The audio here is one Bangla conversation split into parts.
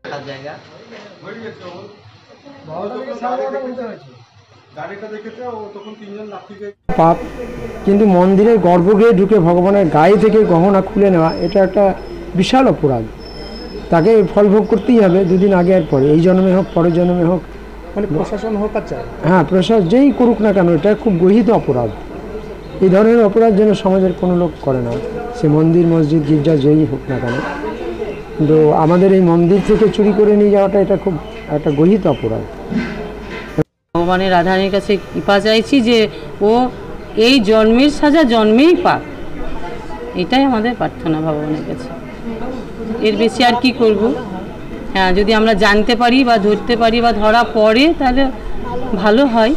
দেখার জায়গা। পাপ, কিন্তু মন্দিরের গর্ভগৃহে ঢুকে ভগবানের গায়ে থেকে গহনা খুলে নেওয়া এটা একটা বিশাল অপরাধ। তাকে ফল ভোগ করতেই হবে দুদিন আগে আর পরে, এই জন্মে হোক পরের জন্মে হোক। মানে প্রশাসন হোক আর চাই, হ্যাঁ, প্রশাসন যেই করুক না কেন, এটা খুব গহিত অপরাধ। এই ধরনের অপরাধ যেন সমাজের কোনো লোক করে না, সে মন্দির মসজিদ গির্জা যেই হোক না কেন। কিন্তু আমাদের এই মন্দির থেকে চুরি করে নিয়ে যাওয়াটা এটা খুব একটা গহিত অপরাধ। ভগবানের রাধারানীর কাছে কৃপা চাইছি যে ও এই জন্মের সাজা জন্মেই পাক, এটাই আমাদের প্রার্থনা ভগবানের কাছে। এর বেশি আর কি করব? হ্যাঁ, যদি আমরা জানতে পারি বা ধরতে পারি বা ধরা পড়ে তাহলে ভালো হয়।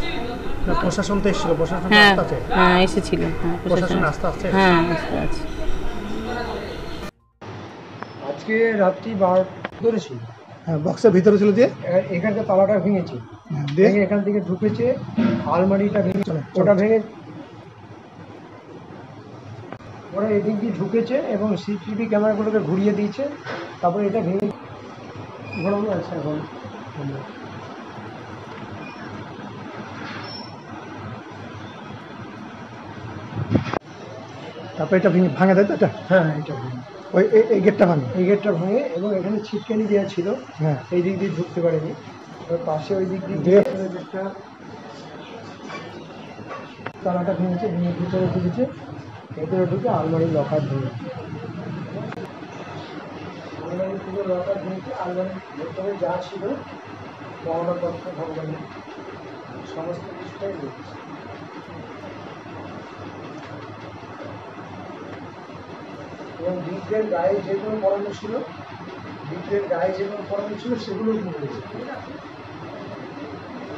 প্রশাসন তো এসেছিল, প্রশাসন হ্যাঁ হ্যাঁ এসেছিল, হ্যাঁ প্রশাসন আস্তে আস্তে হ্যাঁ আস্তে আছে। আজকে রাত্রি 12 ধরেছি। হ্যাঁ, বক্সের ভিতরে ছিল যে এখানটা তালাটা ভেঙেছে, ভেঙে এখান থেকে ঢুকেছে, আলমারিটা ভেঙে ওটা ভেঙে ওরা এদিক দিয়ে ঢুকেছে এবং সিসিটিভি ক্যামেরাগুলোকে ঘুরিয়ে দিয়েছে। তারপরে এটা ভেঙে ঘোরানো আছে এখন। তারপরে এটা ভাঙে দেয় তো এটা। হ্যাঁ, এটা ভেঙে ওই এই গেটটা ভাঙে, এই গেটটা ভেঙে এবং এখানে ছিটকানি দেওয়া ছিল। হ্যাঁ, এই দিক দিয়ে ঢুকতে পারেনি, ওর পাশে ওই দিক দিয়ে গেটটা তালাটা ভেঙেছে, ভেঙে ভিতরে ঢুকেছে, ভেতরে ঢুকে আলমারির লকার ভেঙেছে। আলমারির পুরো লকার ভেঙেছে, আলমারির ভেতরে যা ছিল গহনাপত্র ভগবানের সমস্ত কিছুটাই ভেঙেছে। এবং বিগ্রের গায়ে যেগুলো পড়ানো ছিল, বিগ্রের গায়ে যেগুলো পড়ানো ছিল সেগুলো ভেঙেছে।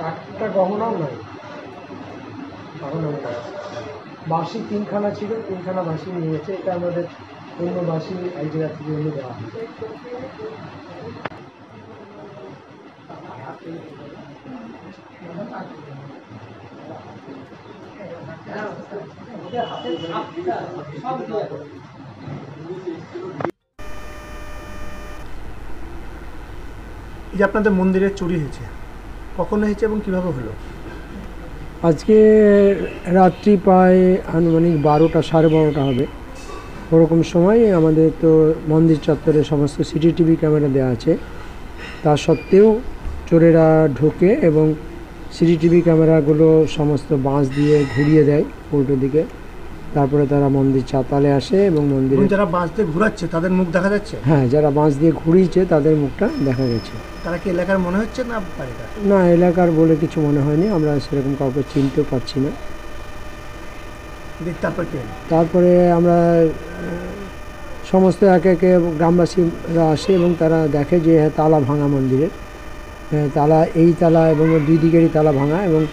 একটা গহনাও নাই, গহনাও নাই। বাঁশি 3খানা ছিল, 3খানা বাঁশি নিয়ে গেছে। এটা আমাদের অন্য বাঁশি এক জায়গা থেকে এনে দেওয়া হয়। এই যে আপনাদের মন্দিরে চুরি হয়েছে, কখন হয়েছে এবং কিভাবে হলো? আজকে রাত্রি প্রায় আনুমানিক 12টা, 12:30 হবে ওরকম সময়। আমাদের তো মন্দির চত্বরে সমস্ত সিসিটিভি ক্যামেরা দেওয়া আছে, তা সত্ত্বেও চোরেরা ঢোকে এবং সিসিটিভি ক্যামেরাগুলো সমস্ত বাঁশ দিয়ে ঘুরিয়ে দেয় উল্টো দিকে। তারপরে তারা মন্দির চাতালে আসে এবং মন্দিরে যারা বাঁশ দিয়ে ঘুরাচ্ছে তাদের মুখ দেখা যাচ্ছে? হ্যাঁ, যারা বাঁশ দিয়ে ঘুরিয়েছে তাদের মুখটা দেখা গেছে। তারা কি এলাকার মনে হচ্ছে না বাড়িটা? না, এলাকার বলে কিছু মনে হয়নি, আমরা সেরকম কাউকে চিনতেও পারছি না। তারপরে আমরা সমস্ত একে একে গ্রামবাসীরা আসে এবং তারা দেখে যে তালা ভাঙা মন্দিরের, তালা এই তালা এবং দুই দিকেরই তালা ভাঙা। এবং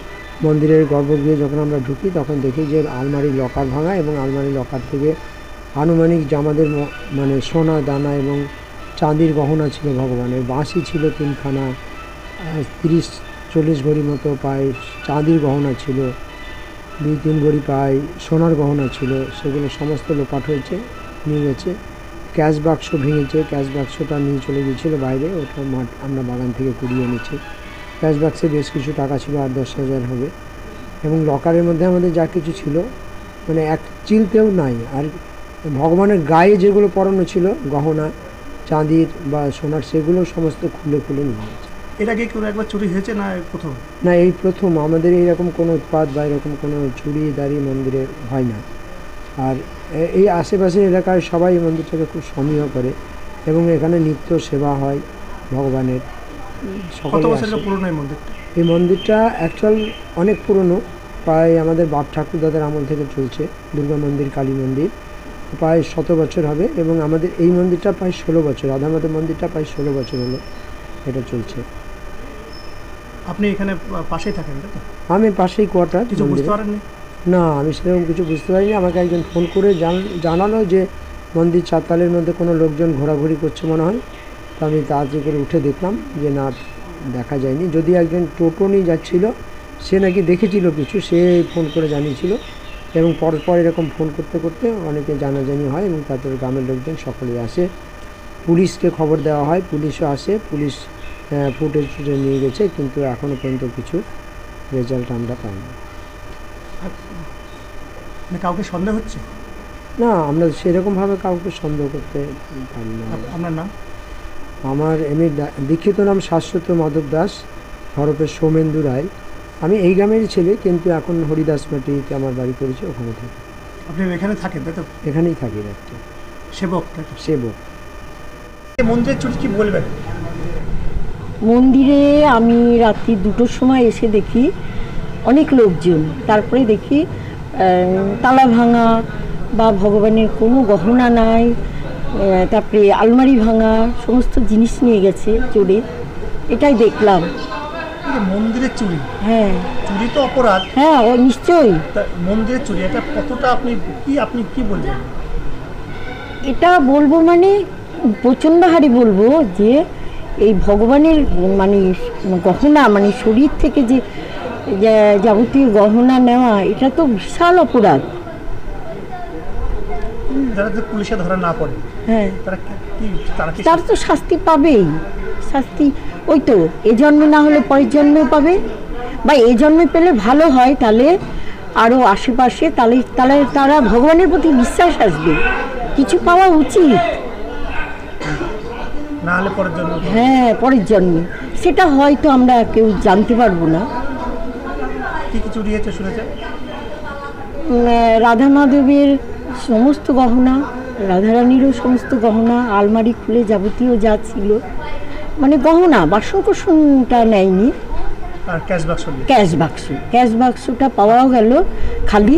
মন্দিরের গর্ভগৃহে যখন আমরা ঢুকি তখন দেখি যে আলমারির লকার ভাঙা এবং আলমারির লকার থেকে আনুমানিক জামাদের মানে সোনা দানা এবং চাঁদির গহনা ছিল ভগবানের, বাঁশি ছিল 3খানা, 30-40 ভরি মতো পায় চাঁদির গহনা ছিল, 2-3 ভরি পায় সোনার গহনা ছিল, সেগুলো সমস্ত লোপাট হয়েছে, নিয়ে গেছে। ক্যাশ বাক্স ভেঙেছে, ক্যাশ বাক্সটা নিয়ে চলে গিয়েছিলো বাইরে, ওটা আমরা বাগান থেকে কুড়িয়ে এনেছি। ক্যাশ বাক্সে বেশ কিছু টাকা ছিল, 8-10 হাজার হবে। এবং লকারের মধ্যে আমাদের যা কিছু ছিল মানে এক চিলতেও নাই। আর ভগবানের গায়ে যেগুলো পরানো ছিল গহনা চাঁদির বা সোনার, সেগুলো সমস্ত খুলে খুলে নিয়ে গেছে। এটা কি কোনো একবার চুরি হয়েছে না প্রথম? না, এই প্রথম। আমাদের এইরকম কোনো উৎপাত বা এরকম কোনো চুরি দাঁড়ি মন্দিরে হয় না। আর এই আশেপাশের এলাকায় সবাই এই মন্দিরটাকে খুব সমীহ করে এবং এখানে নিত্য সেবা হয় ভগবানের। কত বছরের পুরনো এই মন্দিরটা? এই মন্দিরটা অ্যাকচুয়াল অনেক পুরনো, প্রায় আমাদের বাপ ঠাকুরদাদের আমল থেকে চলছে। দুর্গা মন্দির, কালী মন্দির প্রায় 100 বছর হবে এবং আমাদের এই মন্দিরটা প্রায় 16 বছর, আমাদের মন্দিরটা প্রায় 16 বছর হলো এটা চলছে। আপনি এখানে পাশেই থাকেন তো? আমি পাশেই কোয়ার্টার। কিছু বুঝতে পারেননি? না, আমি সেরকম কিছু বুঝতে পারিনি। আমাকে একজন ফোন করে জানালো যে মন্দির চাতালের মধ্যে কোনো লোকজন ঘোরাঘুরি করছে মনে হয়। তো আমি তাড়াতাড়ি করে উঠে দেখলাম যে না, দেখা যায়নি। যদি একজন টোটো নিয়ে যাচ্ছিল, সে নাকি দেখেছিল কিছু, সে ফোন করে জানিয়েছিল এবং পরপর এরকম ফোন করতে করতে অনেকে জানাজানি হয় এবং তারপরে গ্রামের লোকজন সকলেই আসে পুলিশকে খবর দেওয়া হয়, পুলিশও আসে, পুলিশ ফুটেজ নিয়ে গেছে, কিন্তু এখনও পর্যন্ত কিছু রেজাল্ট আমরা পাইনি। মানে কাউকে সন্দেহ হচ্ছে? না, আমরা সেরকমভাবে কাউকে সন্দেহ করতে পারি না। আপনার নাম? আমার এমনি দীক্ষিত নাম শাশ্বত মাধব দাস, হরফে সৌমেন্দু রায়। আমি এই গ্রামেরই ছেলে, কিন্তু এখন হরিদাস মাটিতে আমার বাড়ি করেছে, ওখানে থাকি। আপনি এখানে থাকেন তাই তো? এখানেই থাকি রাত্রে। সেবক তাই তো? সেবক। এই মন্দিরের চুরি কি বলবেন? মন্দিরে আমি রাত্রি 2টোর সময় এসে দেখি অনেক লোকজন, তারপরে দেখি তালা ভাঙা বা ভগবানের কোনো গহনা নাই, তারপরে আলমারি ভাঙা, সমস্ত জিনিস নিয়ে গেছে চোরে, এটাই দেখলাম। এই যে মন্দিরের চুরি, হ্যাঁ চুরি তো অপরাধ, হ্যাঁ ও নিশ্চয়ই। তা মন্দিরের চুরি এটা কতটা আপনি কি বলবেন? এটা বলবো মানে প্রচণ্ড হারে বলবো যে এই ভগবানের মানে গহনা, মানে শরীর থেকে যে যাবতীয় গহনা নেওয়া, এটা তো বিশাল অপরাধ। যারা যে পুলিশে ধরা না পড়ে, হ্যাঁ, তারা কি তার তো শাস্তি পাবেই। শাস্তি ওই তো এ জন্মে না হলে পরের জন্মেও পাবে, বা এ জন্মে পেলে ভালো হয়, তাহলে আরও আশেপাশে তাহলে তাহলে তারা ভগবানের প্রতি বিশ্বাস আসবে, কিছু পাওয়া উচিত। না হলে পরের জন্য? হ্যাঁ, পরের জন্মে সেটা হয়তো আমরা কেউ জানতে পারবো না। কি কি চুরি হয়েছে শুনেছেন? রাধা মাধবের সমস্ত গহনা, রাধারানীরও সমস্ত গহনা, আলমারি খুলে যাবতীয় যা ছিল, মানে গহনা, বাসনকোসনটা নেয়নি। আর ক্যাশ বাক্স? ক্যাশ বাক্সটা পাওয়াও গেল খালি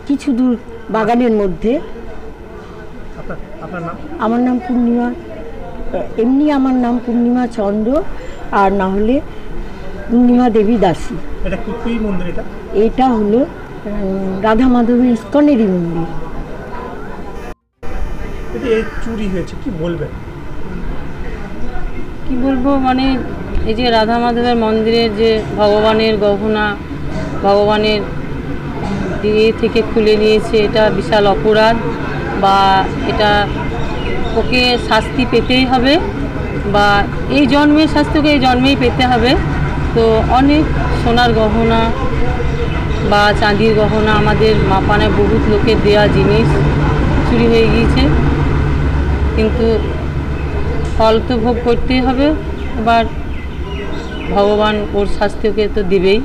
কিছু দূর বাগানের মধ্যে। আপনার নাম? আমার নাম পূর্ণিমা, এমনি আমার নাম পূর্ণিমা চন্দ্র, আর না হলে পূর্ণিমা দেবী দাসী। এটা কি মন্দির? এটা হলো রাধা মাধবের ইস্কনেরই মন্দির। এই চুরি হয়েছে, কি বলবেন? কি বলবো, মানে এই যে রাধা মাধবের মন্দিরের যে ভগবানের গহনা, ভগবানের দিয়ে থেকে খুলে নিয়েছে, এটা বিশাল অপরাধ, বা এটা ওকে শাস্তি পেতেই হবে, বা এই জন্মের শাস্তি ওকে এই জন্মেই পেতে হবে। তো অনেক সোনার গহনা বা চাঁদির গহনা, আমাদের মাপানে বহুত লোকের দেওয়া জিনিস চুরি হয়ে গিয়েছে, কিন্তু ফল তো ভোগ করতেই হবে। এবার ভগবান ওর শাস্তি ওকে তো দেবেই।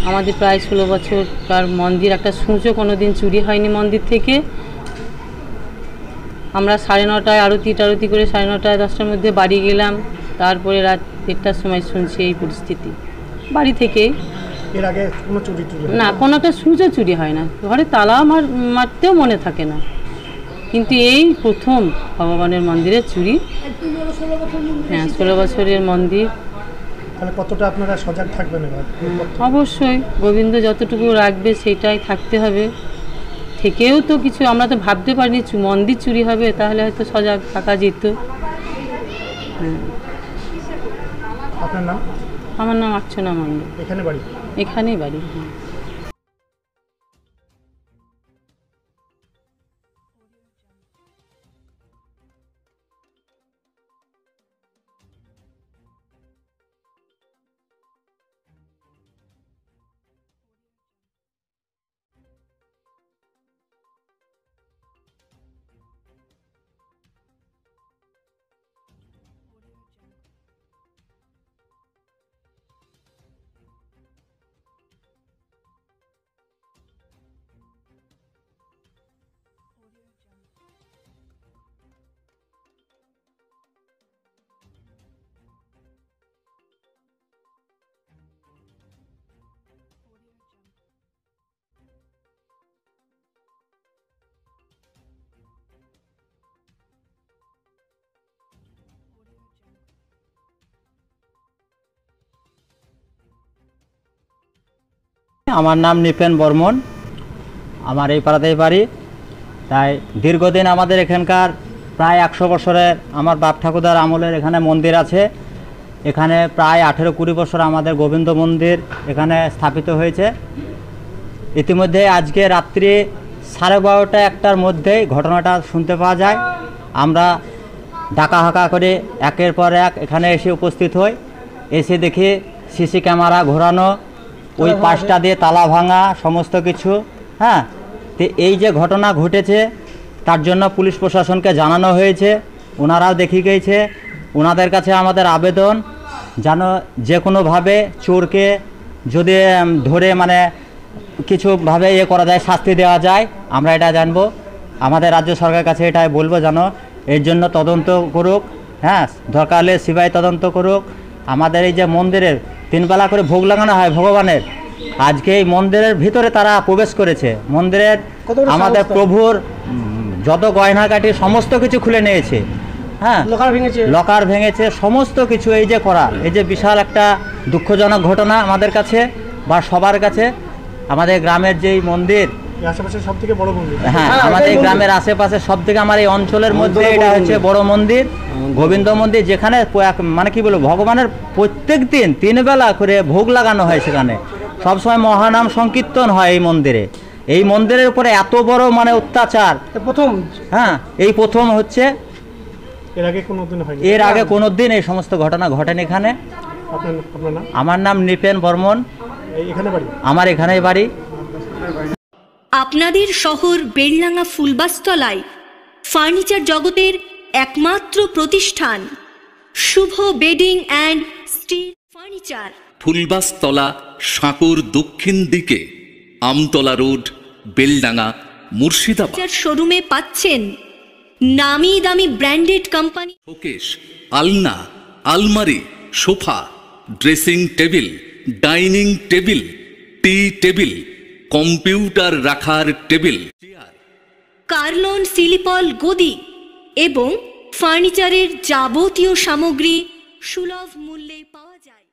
আমাদের প্রায় 16 বছরকার মন্দির, একটা সূঁচও কোনো দিন চুরি হয়নি মন্দির থেকে। আমরা 9:30টায় আরতি করে 9:30 10টার মধ্যে বাড়ি গেলাম, তারপরে রাত 1টার সময় শুনছি এই পরিস্থিতি বাড়ি থেকে। এর আগে কোনো চুরি না, কোনো একটা সূঁচও চুরি হয় না, ঘরে তালা মারতেও মনে থাকে না, কিন্তু এই প্রথম ভগবানের মন্দিরের চুরি। হ্যাঁ, 16 বছরের মন্দির। তাহলে কতটা আপনারা সজাগ থাকবেন এবার? অবশ্যই গোবিন্দ যতটুকু রাখবে সেটাই থাকতে হবে। থেকেও তো কিছু আমরা তো ভাবতে পারিনি মন্দির চুরি হবে, তাহলে হয়তো সজাগ থাকা যেত। হ্যাঁ। আপনার নাম? আমার নাম অর্চনা মণ্ডল। এখানে বাড়ি? এখানেই বাড়ি। হ্যাঁ। আমার নাম নিপেন বর্মন, আমার এই পাড়াতেই বাড়ি। তাই দীর্ঘদিন আমাদের এখানকার প্রায় 100 বছরের আমার বাপ ঠাকুরদার আমলের এখানে মন্দির আছে। এখানে প্রায় 18-20 বছর আমাদের গোবিন্দ মন্দির এখানে স্থাপিত হয়েছে। ইতিমধ্যে আজকে রাত্রি 12:30-1টার মধ্যেই ঘটনাটা শুনতে পাওয়া যায় আমরা ডাকা হাঁকা করে একের পর এক এখানে এসে উপস্থিত হই। এসে দেখি সিসি ক্যামেরা ঘোরানো, ওই পাশটা দিয়ে তালা ভাঙা সমস্ত কিছু। হ্যাঁ, তো এই যে ঘটনা ঘটেছে তার জন্য পুলিশ প্রশাসনকে জানানো হয়েছে, ওনারাও দেখে গিয়েছে। ওনাদের কাছে আমাদের আবেদন যেন যে কোনোভাবে চোরকে যদি ধরে মানে কিছুভাবে করা যায়, শাস্তি দেওয়া যায়, আমরা এটা জানবো। আমাদের রাজ্য সরকারের কাছে এটাই বলবো যেন এর জন্য তদন্ত করুক। হ্যাঁ, দরকার হলে সিবিআই তদন্ত করুক। আমাদের এই যে মন্দিরের 3 বেলা করে ভোগ লাগানো হয় ভগবানের, আজকে এই মন্দিরের ভিতরে তারা প্রবেশ করেছে। মন্দিরের আমাদের প্রভুর যত গয়নাগাটি সমস্ত কিছু খুলে নিয়েছে। হ্যাঁ, লকার ভেঙেছে সমস্ত কিছু। এই যে করা, এই যে বিশাল একটা দুঃখজনক ঘটনা আমাদের কাছে বা সবার কাছে। আমাদের গ্রামের যেই মন্দির, আশেপাশে সব থেকে বড় মন্দির। হ্যাঁ, আমাদের গ্রামের আশেপাশে সব থেকে আমার এই অঞ্চলের মধ্যে এটা হচ্ছে বড় মন্দির, গোবিন্দ মন্দির, যেখানে মানে কি বলবো ভগবানের প্রত্যেক দিন 3 বেলা করে ভোগ লাগানো হয়। সেখানে সবসময় মহানাম সংকীর্তন হয় এই মন্দিরে। এই মন্দিরের উপরে এত বড় মানে অত্যাচার প্রথম। হ্যাঁ, এই প্রথম হচ্ছে। এর আগে কোনোদিন হয়নি? এর আগে কোনোদিন এই সমস্ত ঘটনা ঘটেনি এখানে। আপনার নাম? আমার নাম নৃপেন বর্মন। এখানে বাড়ি? আমার এখানেই বাড়ি। আপনাদের শহর বেলডাঙ্গা ফুলবাস্তলায় ফার্নিচার জগতের একমাত্র প্রতিষ্ঠান শুভ bedding and steel furniture, Phulbastala, সাঁকুর দক্ষিণ দিকে, আমতলা রোড, বেলডাঙ্গা, মুর্শিদাবাদ। শোরুমে পাচ্ছেন নামি দামি ব্র্যান্ডেড কোম্পানি শোকেস, আলনা, আলমারি, sofa, dressing table, dining table, tea table, computer রাখার টেবিল, চেয়ার, কার্লন সিলিপল গদি এবং ফার্নিচারের যাবতীয় সামগ্রী সুলভ মূল্যে পাওয়া যায়।